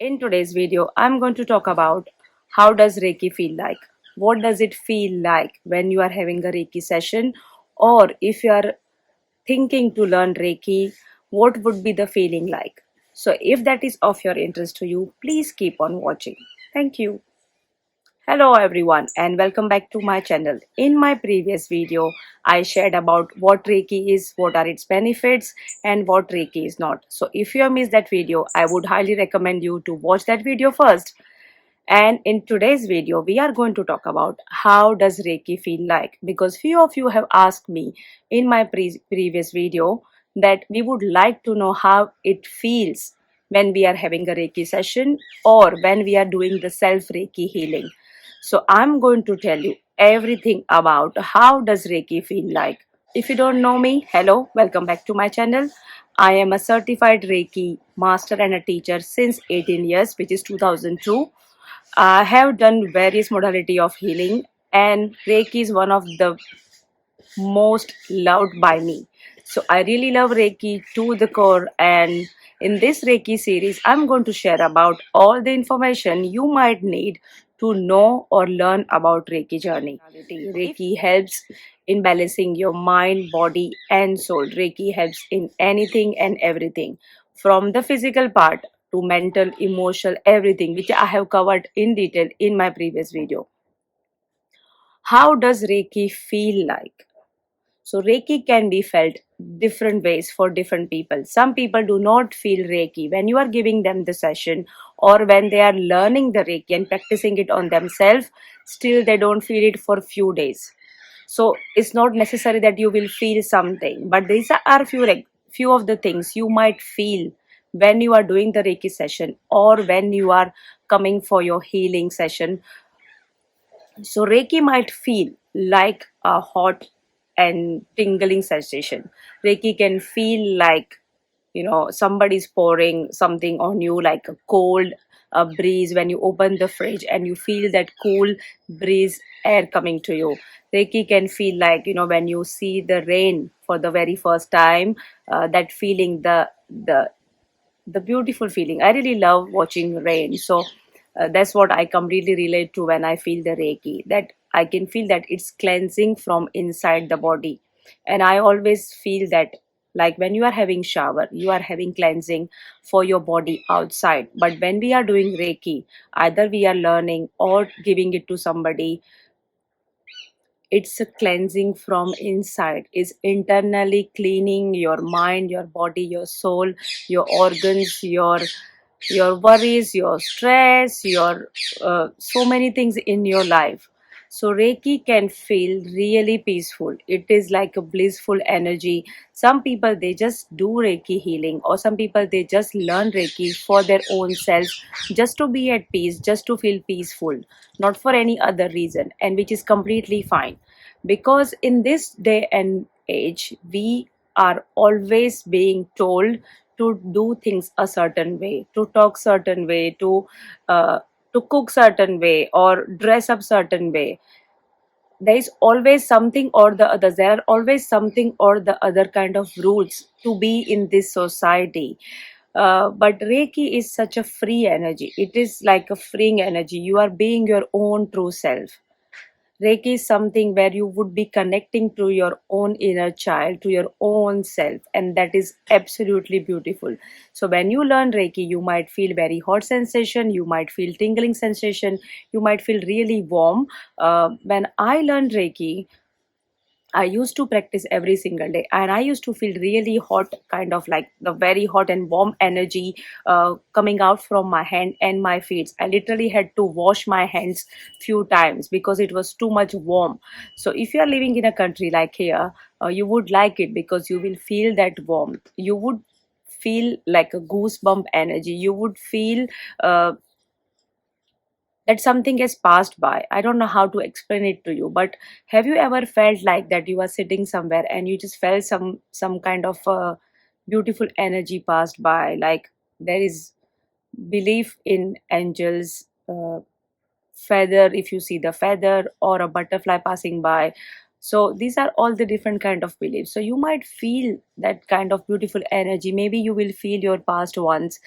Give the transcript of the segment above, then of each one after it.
In today's video, I'm going to talk about how does Reiki feel like? What does it feel like when you are having a Reiki session, or if you are thinking to learn Reiki, what would be the feeling like? So if that is of your interest to you, please keep on watching. Thank you. Hello everyone and welcome back to my channel. In my previous video, I shared about what Reiki is, what are its benefits and what Reiki is not. So if you have missed that video, I would highly recommend you to watch that video first. And in today's video, we are going to talk about how does Reiki feel like, because few of you have asked me in my previous video that we would like to know how it feels when we are having a Reiki session or when we are doing the self Reiki healing. So I'm going to tell you everything about how does Reiki feel like. If you don't know me, hello, welcome back to my channel. I am a certified Reiki master and a teacher since 18 years, which is 2002. I have done various modality of healing, and Reiki is one of the most loved by me. So I really love Reiki to the core, and in this Reiki series, I'm going to share about all the information you might need to know or learn about Reiki journey. Reiki helps in balancing your mind, body, and soul. Reiki helps in anything and everything, from the physical part to mental, emotional, everything, which I have covered in detail in my previous video. How does Reiki feel like? So Reiki can be felt different ways for different people. Some people do not feel Reiki when you are giving them the session or when they are learning the Reiki and practicing it on themselves, still they don't feel it for few days. So it's not necessary that you will feel something, but these are few of the things you might feel when you are doing the Reiki session or when you are coming for your healing session. So Reiki might feel like a hot and tingling sensation. Reiki can feel like, somebody's pouring something on you, like a cold breeze when you open the fridge and you feel that cool breeze air coming to you. Reiki can feel like, when you see the rain for the very first time, that feeling, the beautiful feeling. I really love watching rain. So that's what I completely relate to when I feel the Reiki. That I can feel that it's cleansing from inside the body. And I always feel that, like when you are having shower, you are having cleansing for your body outside. But when we are doing Reiki, either we are learning or giving it to somebody, it's a cleansing from inside. It's internally cleaning your mind, your body, your soul, your organs, your worries, your stress, your so many things in your life. So Reiki can feel really peaceful. It is like a blissful energy. Some people they just do Reiki healing, or some people they just learn Reiki for their own self, just to be at peace, just to feel peaceful, not for any other reason, and which is completely fine. Because in this day and age, we are always being told to do things a certain way, to talk certain way, uh, to cook certain way or dress up certain way. There is always something or the other. There are always something or the other kind of rules to be in this society. But Reiki is such a free energy. It is like a freeing energy. You are being your own true self. Reiki is something where you would be connecting to your own inner child, to your own self, and that is absolutely beautiful. So when you learn Reiki, you might feel very hot sensation, you might feel tingling sensation, you might feel really warm. When I learned Reiki, I used to practice every single day, and I used to feel really hot, kind of like the very hot and warm energy coming out from my hand and my feet. I literally had to wash my hands few times because it was too much warm. So if you are living in a country like here, you would like it because you will feel that warmth. You would feel like a goosebump energy. You would feel uh, that something has passed by. I don't know how to explain it to you, but have you ever felt like that you are sitting somewhere and you just felt some kind of beautiful energy passed by? Like there is belief in angels, feather, if you see the feather or a butterfly passing by, So these are all the different kind of beliefs. So you might feel that kind of beautiful energy. Maybe you will feel your past ones.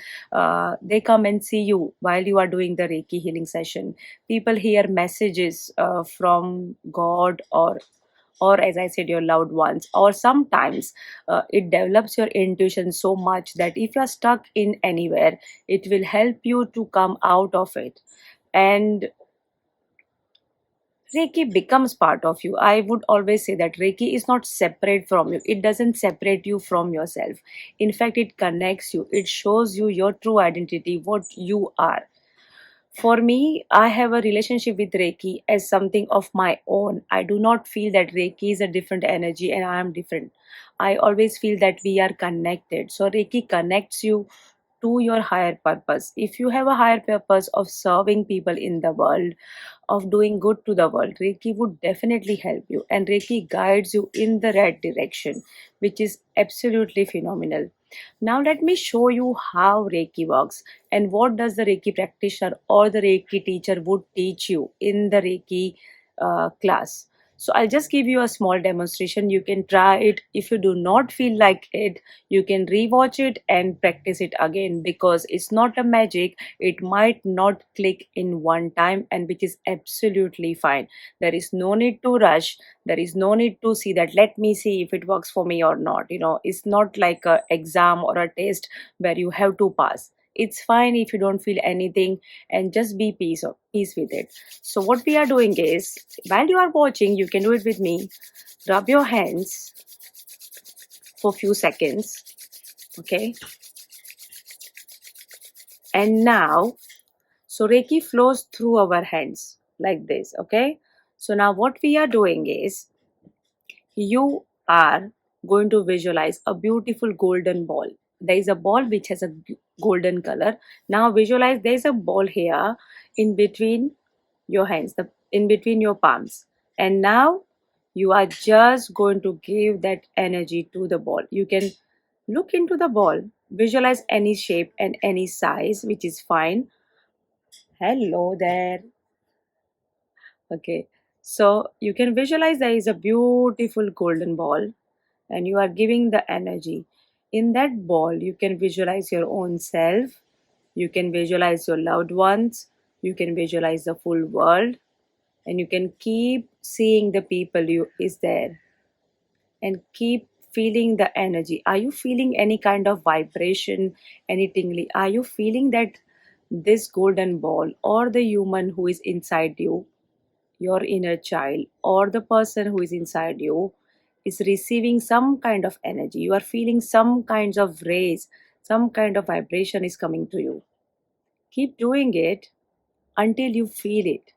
They come and see you while you are doing the Reiki healing session. People hear messages from God, or as I said, your loved ones. Or sometimes it develops your intuition so much that if you are stuck in anywhere, it will help you to come out of it. And Reiki becomes part of you. I would always say that Reiki is not separate from you. It doesn't separate you from yourself. In fact, it connects you. It shows you your true identity, what you are. For me, I have a relationship with Reiki as something of my own. I do not feel that Reiki is a different energy and I am different. I always feel that we are connected. So Reiki connects you to your higher purpose. If you have a higher purpose of serving people in the world, of doing good to the world, Reiki would definitely help you. And Reiki guides you in the right direction, which is absolutely phenomenal. Now let me show you how Reiki works and what does the Reiki practitioner or the Reiki teacher would teach you in the Reiki class. So I'll just give you a small demonstration. You can try it. If you do not feel like it, you can rewatch it and practice it again, because it's not a magic. It might not click in one time, and which is absolutely fine. There is no need to rush. There is no need to see that, let me see if it works for me or not. It's not like a exam or a test where you have to pass. It's fine if you don't feel anything, and just be peace with it. So what we are doing is, while you are watching, you can do it with me. Rub your hands for few seconds. Okay. And now, so Reiki flows through our hands like this. Okay. So now what we are doing is, you are going to visualize a beautiful golden ball. There is a ball which has a golden color. Now visualize there is a ball here in between your hands, in between your palms. And now you are just going to give that energy to the ball. You can look into the ball, visualize any shape and any size, which is fine. Hello there. Okay. So you can visualize there is a beautiful golden ball and you are giving the energy. In that ball, you can visualize your own self, you can visualize your loved ones, you can visualize the full world, and you can keep seeing the people you is there and keep feeling the energy. Are you feeling any kind of vibration, any tingly? Are you feeling that this golden ball or the human who is inside you, your inner child, or the person who is inside you, is receiving some kind of energy? You are feeling some kinds of rays, some kind of vibration is coming to you. Keep doing it until you feel it.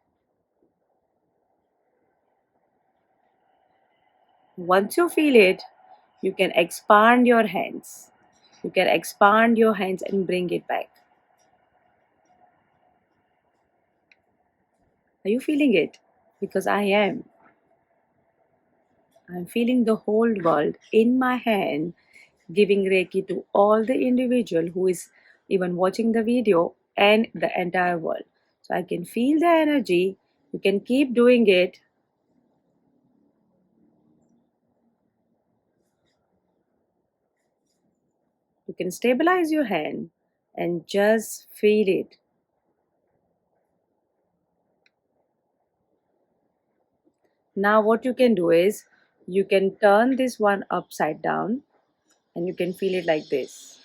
Once you feel it, you can expand your hands. You can expand your hands and bring it back. Are you feeling it? Because I am. I'm feeling the whole world in my hand, giving Reiki to all the individual who is even watching the video and the entire world. So I can feel the energy. You can keep doing it. You can stabilize your hand and just feel it. Now what you can do is, you can turn this one upside down and you can feel it like this.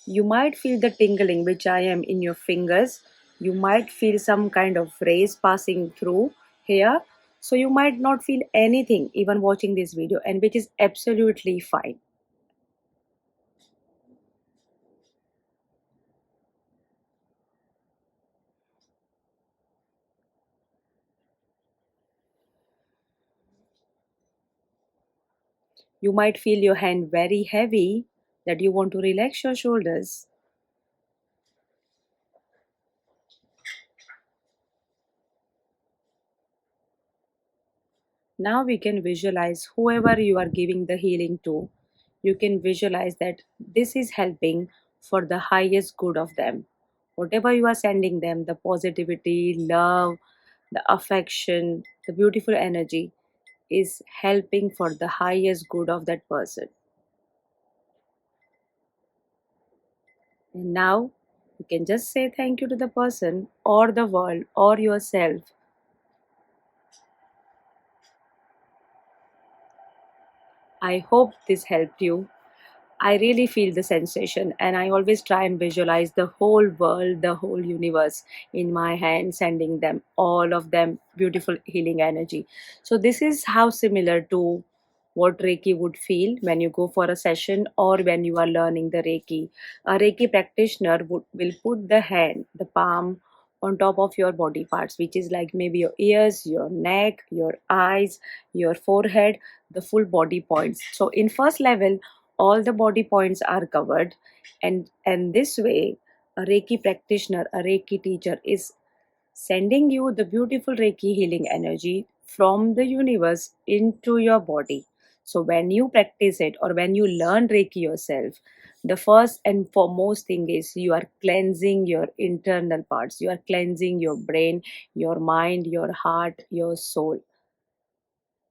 You might feel the tingling, which I am in your fingers. You might feel some kind of rays passing through here. So you might not feel anything even watching this video, and which is absolutely fine. You might feel your hand very heavy, that you want to relax your shoulders. Now we can visualize whoever you are giving the healing to. You can visualize that this is helping for the highest good of them. Whatever you are sending them, the positivity, love, the affection, the beautiful energy is helping for the highest good of that person. And now you can just say thank you to the person or the world or yourself. I hope this helped you. I really feel the sensation, and I always try and visualize the whole world, the whole universe in my hand, sending them all of them beautiful healing energy. So, this is how similar to what Reiki would feel when you go for a session or when you are learning the Reiki. A Reiki practitioner will put the hand, the palm, on top of your body parts, which is like maybe your ears, your neck, your eyes, your forehead, the full body points. So, in first level, all the body points are covered, and this way a Reiki practitioner, a Reiki teacher is sending you the beautiful Reiki healing energy from the universe into your body. So when you practice it or when you learn Reiki yourself, the first and foremost thing is you are cleansing your internal parts, you are cleansing your brain, your mind, your heart, your soul,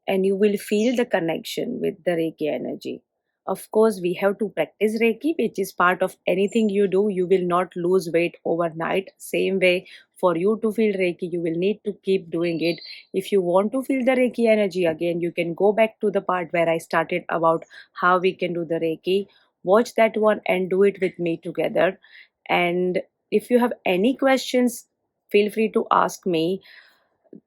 and you will feel the connection with the Reiki energy. Of course, we have to practice Reiki, which is part of anything you do. You will not lose weight overnight. Same way, for you to feel Reiki, you will need to keep doing it. If you want to feel the Reiki energy again, you can go back to the part where I started about how we can do the Reiki. Watch that one and do it with me together. And if you have any questions, feel free to ask me.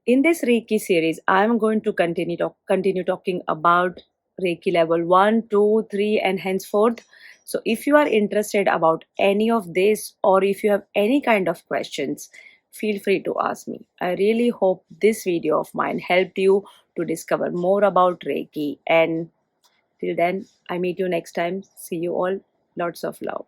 In this Reiki series, I'm going to continue talking about Reiki level 1, 2, 3, and henceforth. So if you are interested about any of this or if you have any kind of questions, feel free to ask me. I really hope this video of mine helped you to discover more about Reiki. And till then, I meet you next time. See you all. Lots of love.